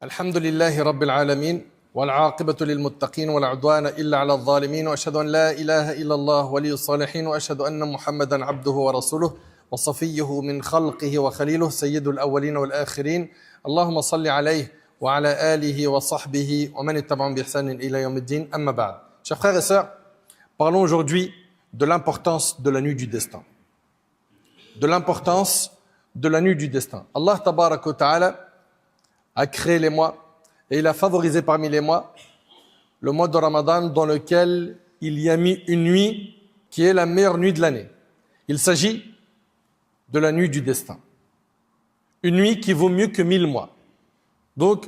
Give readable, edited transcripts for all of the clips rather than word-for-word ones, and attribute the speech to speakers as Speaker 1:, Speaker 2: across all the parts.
Speaker 1: الحمد لله رب العالمين والعاقبة للمتقين ولا عدوان إلا على الظالمين وأشهد أن لا إله إلا الله ولي الصالحين وأشهد أن محمدا عبده ورسوله وصفيه من خلقه وخليله سيد الأولين والآخرين اللهم صل عليه وعلى آله وصحبه ومن اتبعهم بإحسان إلى يوم الدين أما بعد. Chers frères et sœurs, parlons aujourd'hui de l'importance de la nuit du destin. De l'importance de la nuit du destin. Allah tabaraka wa ta'ala a créé les mois et il a favorisé parmi les mois le mois de Ramadan dans lequel il y a mis une nuit qui est la meilleure nuit de l'année. Il s'agit de la nuit du destin. Une nuit qui vaut mieux que 1000 mois. Donc,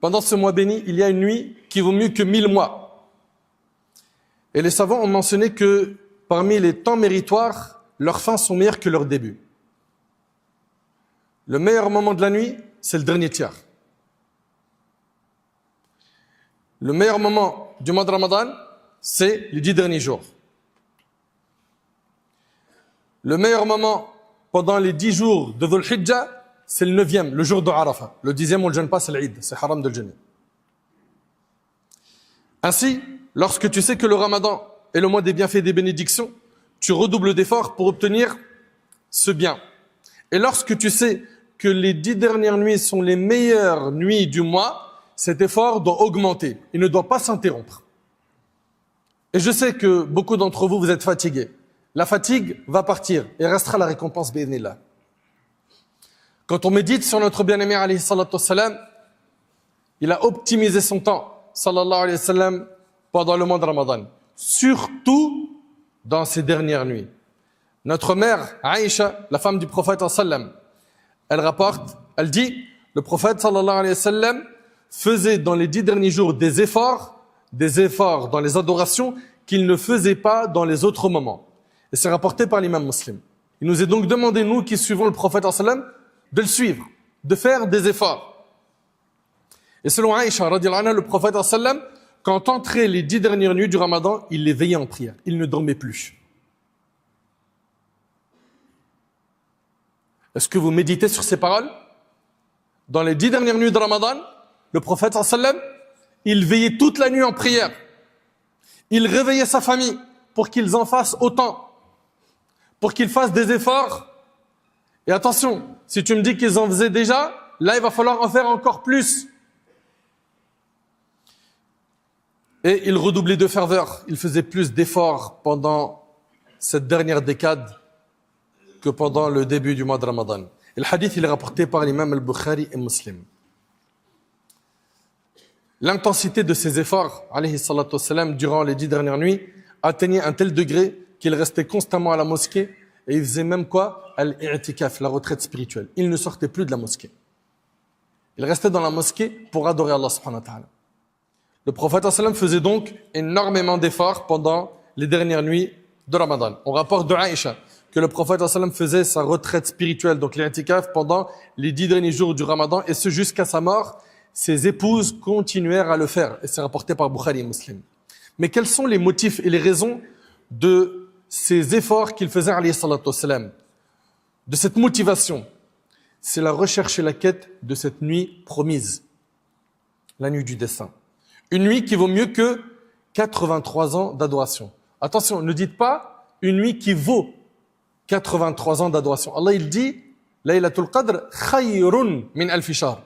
Speaker 1: pendant ce mois béni, il y a une nuit qui vaut mieux que 1000 mois. Et les savants ont mentionné que parmi les temps méritoires, leurs fins sont meilleures que leurs débuts. Le meilleur moment de la nuit, c'est le dernier tiers. Le meilleur moment du mois de Ramadan, c'est les 10 derniers jours. Le meilleur moment pendant les 10 jours de Dhul Hijjah, c'est le 9e, le jour de Arafah. Le 10e, on ne le jeûne pas, c'est l'Eid, c'est haram de le jeûner. Ainsi, lorsque tu sais que le Ramadan est le mois des bienfaits et des bénédictions, tu redoubles d'efforts pour obtenir ce bien. Et lorsque tu sais que les 10 dernières nuits sont les meilleures nuits du mois, cet effort doit augmenter. Il ne doit pas s'interrompre. Et je sais que beaucoup d'entre vous, vous êtes fatigués. La fatigue va partir et restera la récompense bi'idhnillah. Quand on médite sur notre bien-aimé alayhi salatu wassalam, il a optimisé son temps, sallallahu alayhi wa sallam, pendant le mois de Ramadan. Surtout dans ces dernières nuits. Notre mère, Aïcha, la femme du prophète sallam, elle rapporte, elle dit, le prophète sallallahu alayhi wa sallam faisait dans les 10 derniers jours des efforts dans les adorations qu'il ne faisait pas dans les autres moments. Et c'est rapporté par l'imam Muslim. Il nous est donc demandé, nous qui suivons le prophète sallam, de le suivre, de faire des efforts. Et selon Aïcha, radiyallahu anha, le prophète sallam, quand entrait les 10 dernières nuits du Ramadan, il les veillait en prière. Il ne dormait plus. Est-ce que vous méditez sur ces paroles? Dans les 10 dernières nuits de Ramadan, le prophète sallam, il veillait toute la nuit en prière. Il réveillait sa famille pour qu'ils en fassent autant, pour qu'ils fassent des efforts. Et attention, si tu me dis qu'ils en faisaient déjà, là il va falloir en faire encore plus. Et il redoublait de ferveur, il faisait plus d'efforts pendant cette dernière décade que pendant le début du mois de Ramadan. Et le hadith, il est rapporté par l'imam al-Bukhari et Muslim. L'intensité de ses efforts, alayhi salatu wassalam, durant les 10 dernières nuits, atteignait un tel degré qu'il restait constamment à la mosquée et il faisait même quoi? Al-i'tikaf, la retraite spirituelle. Il ne sortait plus de la mosquée. Il restait dans la mosquée pour adorer Allah subhanahu wa ta'ala. Le prophète sallam faisait donc énormément d'efforts pendant les dernières nuits de Ramadan. On rapporte de Aïcha que le prophète sallam faisait sa retraite spirituelle, donc l'i'tikaf, pendant les 10 derniers jours du Ramadan, et ce jusqu'à sa mort. Ses épouses continuèrent à le faire, et c'est rapporté par Bukhari et Muslim. Mais quels sont les motifs et les raisons de ces efforts qu'il faisait, alayhi salatu wassalam, de cette motivation? C'est la recherche et la quête de cette nuit promise, la nuit du destin. Une nuit qui vaut mieux que 83 ans d'adoration. Attention, ne dites pas une nuit qui vaut 83 ans d'adoration. Allah, il dit, Laylatul Qadr khayrun min alfi shahr.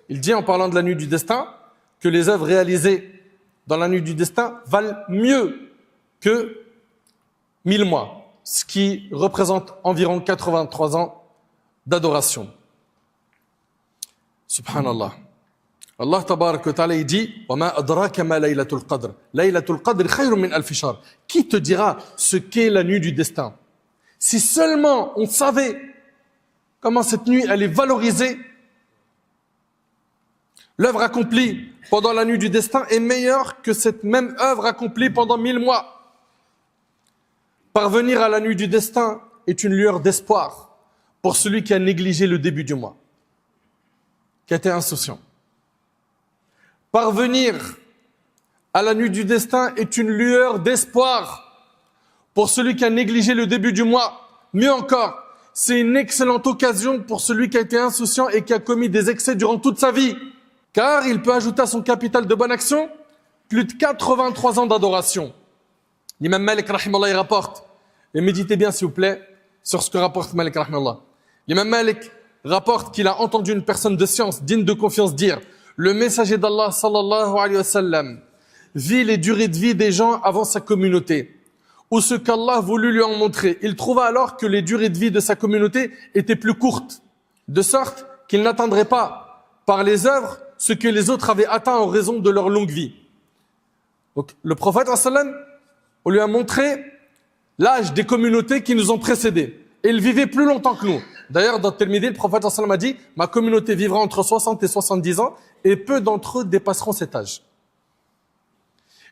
Speaker 1: Il dit en parlant de la nuit du destin que les œuvres réalisées dans la nuit du destin valent mieux que 1000 mois, ce qui représente environ 83 ans d'adoration. Subhanallah. Allah tabaraka wa ta'ala, il dit وَمَا أَدْرَاكَ مَا لَيْلَةُ الْقَدْرِ لَيْلَةُ الْقَدْرِ خَيْرٌ مِنْ أَلْفِ شَهْرٍ. Qui te dira ce qu'est la nuit du destin? Si seulement on savait comment cette nuit elle est valorisée, l'œuvre accomplie pendant la nuit du destin est meilleure que cette même œuvre accomplie pendant 1000 mois. Parvenir à la nuit du destin est une lueur d'espoir pour celui qui a négligé le début du mois, qui a été insouciant. Parvenir à la nuit du destin est une lueur d'espoir pour celui qui a négligé le début du mois. Mieux encore, c'est une excellente occasion pour celui qui a été insouciant et qui a commis des excès durant toute sa vie. car il peut ajouter à son capital de bonne action plus de 83 ans d'adoration. L'imam Malik, rahimallah, il rapporte, et méditez bien s'il vous plaît sur ce que rapporte Malik, rahimallah. L'imam Malik rapporte qu'il a entendu une personne de science digne de confiance dire « Le messager d'Allah, sallallahu alayhi wa sallam, vit les durées de vie des gens avant sa communauté, ou ce qu'Allah voulut lui en montrer. Il trouva alors que les durées de vie de sa communauté étaient plus courtes, de sorte qu'il n'atteindrait pas par les œuvres ce que les autres avaient atteint en raison de leur longue vie. » Donc, le prophète, sallam, on lui a montré l'âge des communautés qui nous ont précédés. Et ils vivaient plus longtemps que nous. D'ailleurs, dans Tirmidhi, le prophète sallam a dit « Ma communauté vivra entre 60 et 70 ans, et peu d'entre eux dépasseront cet âge. »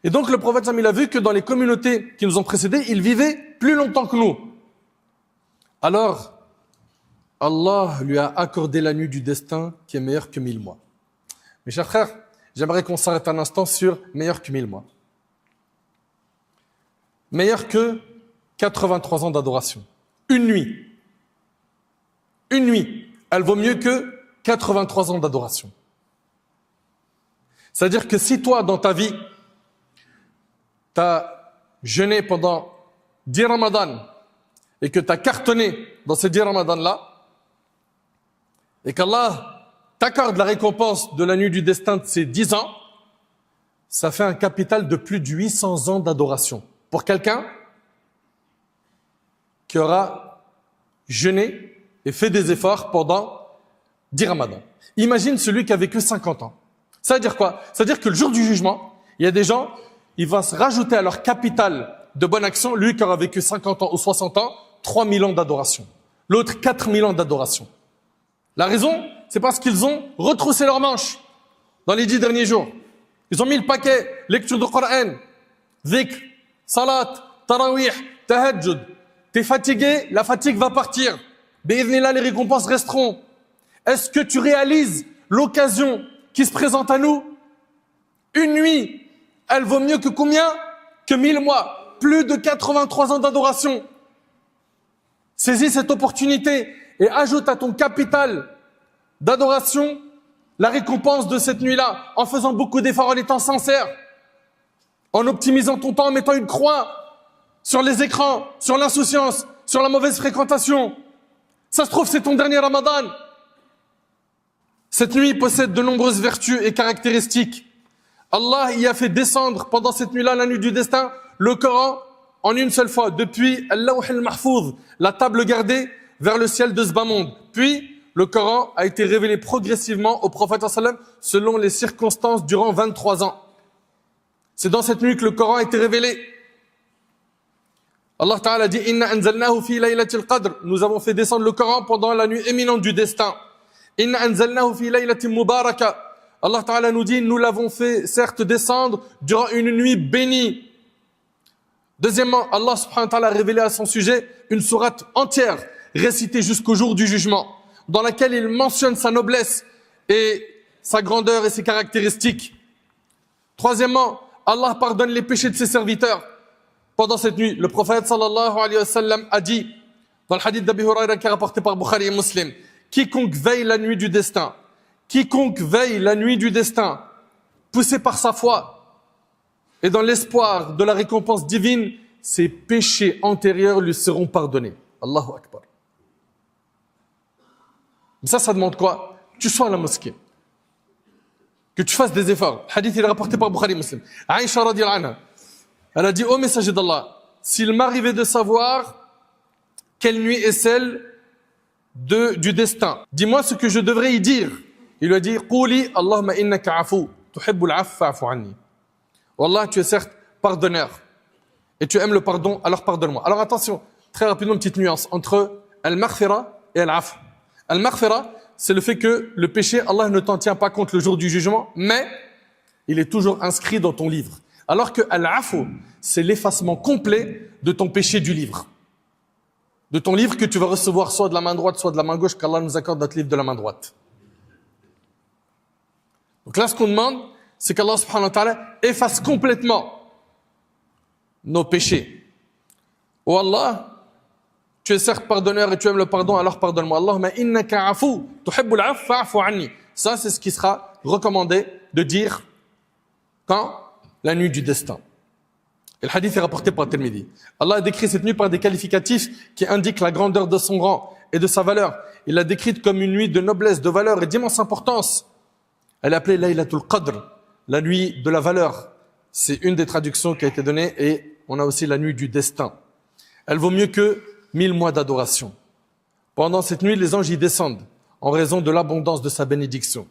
Speaker 1: Et donc, le prophète sallam, il a vu que dans les communautés qui nous ont précédés, ils vivaient plus longtemps que nous. Alors, Allah lui a accordé la nuit du destin qui est meilleure que 1000 mois. Mes chers frères, j'aimerais qu'on s'arrête un instant sur meilleur que 1000 mois. Meilleur que 83 ans d'adoration. Une nuit. Une nuit. Elle vaut mieux que 83 ans d'adoration. C'est-à-dire que si toi, dans ta vie, tu as jeûné pendant 10 ramadans et que tu as cartonné dans ces 10 ramadans-là, et qu'Allah t'accorde la récompense de la nuit du destin de ces 10 ans, ça fait un capital de plus de 800 ans d'adoration. Pour quelqu'un qui aura jeûné et fait des efforts pendant 10 ramadans. Imagine celui qui a vécu 50 ans. Ça veut dire quoi? Ça veut dire que le jour du jugement, il y a des gens, ils vont se rajouter à leur capital de bonne action, lui qui aura vécu 50 ans ou 60 ans, 3000 ans d'adoration. L'autre, 4000 ans d'adoration. La raison, c'est parce qu'ils ont retroussé leurs manches dans les 10 derniers jours. Ils ont mis le paquet, lecture du Coran, zikr, salat, tarawih, tahajjud. T'es fatigué, la fatigue va partir. Bi'idhnillah, les récompenses resteront. Est-ce que tu réalises l'occasion qui se présente à nous? Une nuit, elle vaut mieux que combien? Que 1000 mois. Plus de 83 ans d'adoration. Saisis cette opportunité et ajoute à ton capital d'adoration la récompense de cette nuit-là, en faisant beaucoup d'efforts, en étant sincère, en optimisant ton temps, en mettant une croix sur les écrans, sur l'insouciance, sur la mauvaise fréquentation. Ça se trouve, c'est ton dernier Ramadan. Cette nuit possède de nombreuses vertus et caractéristiques. Allah y a fait descendre pendant cette nuit-là, la nuit du destin, le Coran en une seule fois, depuis Al-Lawh al-Mahfouz, la table gardée, vers le ciel de ce bas monde. Puis, le Coran a été révélé progressivement au prophète sallam selon les circonstances durant 23 ans. C'est dans cette nuit que le Coran a été révélé. Allah Ta'ala dit « Inna anzalnahu fi laylatil qadr » Nous avons fait descendre le Coran pendant la nuit éminente du destin. « Inna anzalnahu fi laylatin mubaraka » Allah Ta'ala nous dit « Nous l'avons fait certes descendre durant une nuit bénie. » Deuxièmement, Allah subhanahu wa ta'ala a révélé à son sujet une sourate entière, récitée jusqu'au jour du jugement, dans laquelle il mentionne sa noblesse et sa grandeur et ses caractéristiques. Troisièmement, Allah pardonne les péchés de ses serviteurs. Pendant cette nuit, le prophète sallallahu alayhi wa sallam a dit, dans le hadith d'Abi Huraira qui est rapporté par Bukhari et Muslim, quiconque veille la nuit du destin, quiconque veille la nuit du destin, poussé par sa foi et dans l'espoir de la récompense divine, ses péchés antérieurs lui seront pardonnés. Allahu Akbar. Mais ça demande quoi? Que tu sois à la mosquée. Que tu fasses des efforts. Le hadith il est rapporté par Bukhari Muslim. Aïcha radiyallahu anha, elle a dit, ô messager d'Allah, s'il m'arrivait de savoir quelle nuit est celle du destin, dis-moi ce que je devrais y dire. Il lui a dit, Qouli Allahumma innaka afu, tuhibbul af fa'fu anni. Wallah, tu es certes pardonneur et tu aimes le pardon, alors pardonne-moi. Alors attention, très rapidement, une petite nuance entre al-maghfira et al-af. Al-maghfira, c'est le fait que le péché, Allah ne t'en tient pas compte le jour du jugement, mais il est toujours inscrit dans ton livre. Alors que al-afu, c'est l'effacement complet de ton péché du livre. De ton livre que tu vas recevoir soit de la main droite, soit de la main gauche, qu'Allah nous accorde notre livre de la main droite. Donc là, ce qu'on demande, c'est qu'Allah subhanahu wa ta'ala efface complètement nos péchés. Oh Allah, tu es certes pardonneur et tu aimes le pardon, alors pardonne-moi. Allahumma innaka afu, tuhibbul af fa'fu anni. Ça, c'est ce qui sera recommandé de dire quand? La nuit du destin. Et le hadith est rapporté par Tirmidhi. Allah a décrit cette nuit par des qualificatifs qui indiquent la grandeur de son rang et de sa valeur. Il l'a décrite comme une nuit de noblesse, de valeur et d'immense importance. Elle est appelée Laylatul Qadr, la nuit de la valeur. C'est une des traductions qui a été donnée, et on a aussi la nuit du destin. Elle vaut mieux que 1000 mois d'adoration. Pendant cette nuit, les anges y descendent en raison de l'abondance de sa bénédiction.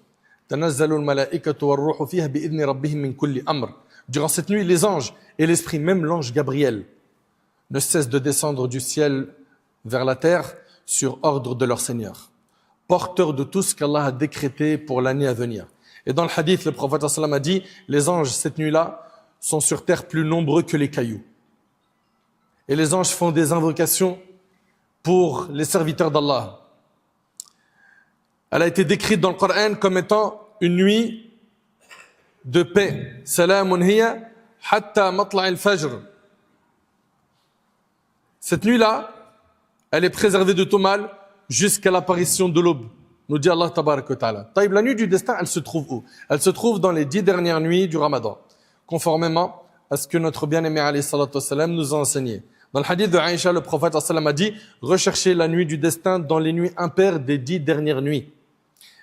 Speaker 1: Tanazzalul malaikatu war-ruhu fiha bi'idhni rabbihim min kulli amr. Durant cette nuit, les anges et l'esprit, même l'ange Gabriel, ne cessent de descendre du ciel vers la terre sur ordre de leur Seigneur, porteurs de tout ce qu'Allah a décrété pour l'année à venir. Et dans le hadith, le prophète sallam a dit, les anges cette nuit-là sont sur terre plus nombreux que les cailloux. Et les anges font des invocations pour les serviteurs d'Allah. Elle a été décrite dans le Coran comme étant une nuit de paix. Salamun hiya hatta matla'il fajr. Cette nuit-là, elle est préservée de tout mal jusqu'à l'apparition de l'aube, nous dit Allah tabarak wa ta'ala. La nuit du destin, elle se trouve où? Elle se trouve dans les 10 dernières nuits du Ramadan, conformément à ce que notre bien-aimé alayhi salatu wassalam nous a enseigné. Dans le hadith de Aïcha, le prophète sallam a dit, recherchez la nuit du destin dans les nuits impaires des 10 dernières nuits.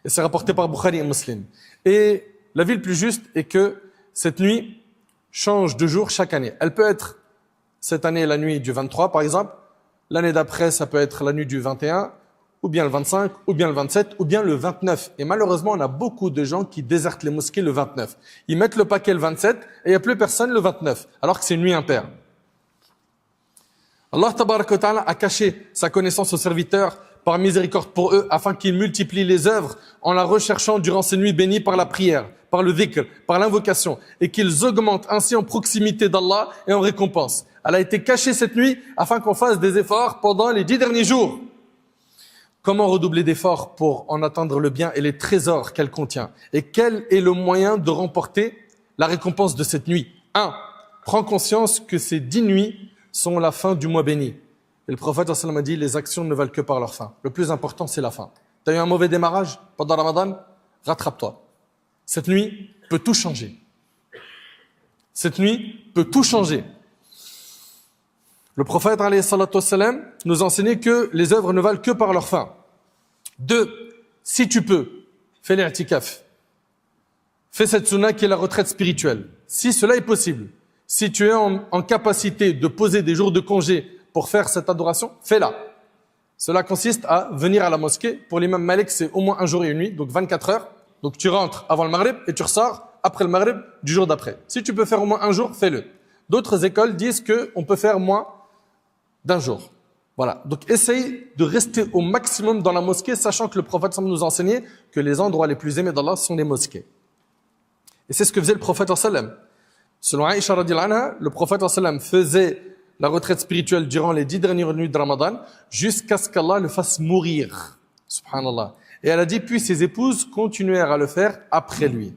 Speaker 1: Et c'est rapporté par Bukhari et Muslim. Et la vie le plus juste est que cette nuit change de jour chaque année. Elle peut être cette année la nuit du 23 par exemple, l'année d'après ça peut être la nuit du 21, ou bien le 25, ou bien le 27, ou bien le 29. Et malheureusement, on a beaucoup de gens qui désertent les mosquées le 29. Ils mettent le paquet le 27 et il n'y a plus personne le 29, alors que c'est une nuit impaire. Allah tabaraka wa ta'ala a caché sa connaissance aux serviteurs par miséricorde pour eux, afin qu'ils multiplient les œuvres en la recherchant durant ces nuits bénies par la prière, par le dhikr, par l'invocation, et qu'ils augmentent ainsi en proximité d'Allah et en récompense. Elle a été cachée cette nuit afin qu'on fasse des efforts pendant les 10 derniers jours. Comment redoubler d'efforts pour en atteindre le bien et les trésors qu'elle contient? Et quel est le moyen de remporter la récompense de cette nuit? 1. Prends conscience que ces 10 nuits sont la fin du mois béni. Et le prophète sallam a dit, les actions ne valent que par leur fin. Le plus important, c'est la fin. Tu as eu un mauvais démarrage pendant Ramadan? Rattrape-toi. Cette nuit peut tout changer. Cette nuit peut tout changer. Le prophète alayhi salatu wassalam nous a enseigné que les œuvres ne valent que par leur fin. 2. Si tu peux, fais l'i'tikaf. Fais cette sunna qui est la retraite spirituelle. Si cela est possible, si tu es en capacité de poser des jours de congé pour faire cette adoration, fais-la. Cela consiste à venir à la mosquée. Pour l'imam Malik, c'est au moins un jour et une nuit, donc 24 heures. Donc tu rentres avant le Maghrib et tu ressors après le Maghrib du jour d'après. Si tu peux faire au moins un jour, fais-le. D'autres écoles disent qu'on peut faire moins d'un jour. Voilà. Donc essaye de rester au maximum dans la mosquée, sachant que le prophète nous a enseigné que les endroits les plus aimés d'Allah sont les mosquées. Et c'est ce que faisait le prophète sallam. Selon Aïcha radhiyallahu anha, le prophète sallam faisait la retraite spirituelle durant les 10 dernières nuits de Ramadan jusqu'à ce qu'Allah le fasse mourir. Subhanallah. Et elle a dit, puis ses épouses continuèrent à le faire après lui.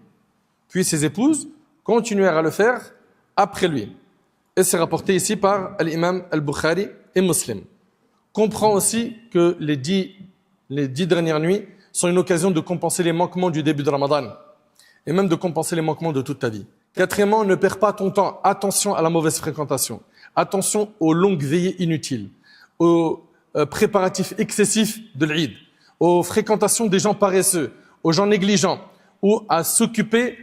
Speaker 1: Puis ses épouses continuèrent à le faire après lui. Et c'est rapporté ici par l'imam al-Bukhari et Muslim. Comprends aussi que les 10 dernières nuits sont une occasion de compenser les manquements du début de Ramadan. Et même de compenser les manquements de toute ta vie. Quatrièmement, ne perds pas ton temps. Attention à la mauvaise fréquentation. Attention aux longues veillées inutiles. Aux préparatifs excessifs de l'Eid. Aux fréquentations des gens paresseux. Aux gens négligents. Ou à s'occuper,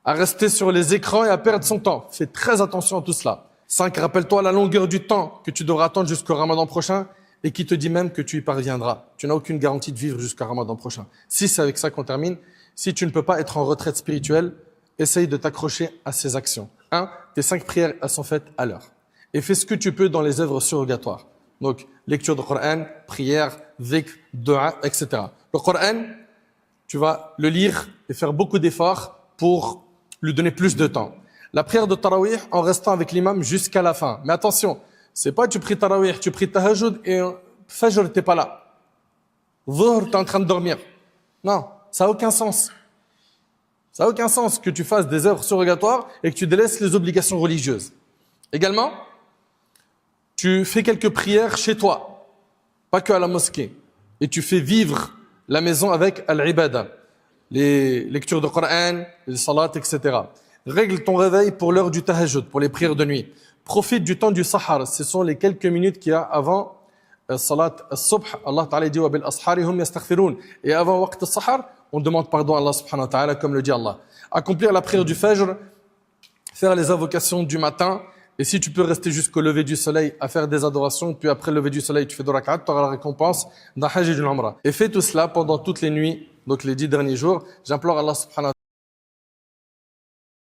Speaker 1: à rester sur les écrans et à perdre son temps. Fais très attention à tout cela. 5. Rappelle-toi la longueur du temps que tu devras attendre jusqu'au Ramadan prochain et qui te dit même que tu y parviendras. Tu n'as aucune garantie de vivre jusqu'au Ramadan prochain. 6. C'est avec ça qu'on termine. Si tu ne peux pas être en retraite spirituelle, essaye de t'accrocher à ces actions. 1. Tes 5 prières, elles sont faites à l'heure. Et fais ce que tu peux dans les œuvres surrogatoires. Donc, lecture du Coran, prière, dhikr, dua, etc. Le Coran, tu vas le lire et faire beaucoup d'efforts pour lui donner plus de temps. La prière de Tarawih en restant avec l'imam jusqu'à la fin. Mais attention, c'est pas tu pries Tarawih, tu pries Tahajjud et Fajr, t'es pas là. Dhuhr, t'es en train de dormir. Non, ça n'a aucun sens. Ça n'a aucun sens que tu fasses des œuvres surrogatoires et que tu délaisses les obligations religieuses. Également, tu fais quelques prières chez toi, pas que à la mosquée. Et tu fais vivre la maison avec al-ibada. les lectures de Coran, les salats, etc. Règle ton réveil pour l'heure du tahajjud, pour les prières de nuit. Profite du temps du sahar, ce sont les quelques minutes qu'il y a avant salat al-subh. Allah Ta'ala dit wa bil ashari hum yastaghfirun. Et avant waqt al-sahar, on demande pardon à Allah subhanahu wa ta'ala, comme le dit Allah. Accomplir la prière du fajr, faire les invocations du matin, et si tu peux rester jusqu'au lever du soleil à faire des adorations, puis après le lever du soleil, tu fais 2 rak'at, tu auras la récompense d'un hajj et d'une umrah. Et fais tout cela pendant toutes les nuits, donc les 10 derniers jours. J'implore Allah subhanahu wa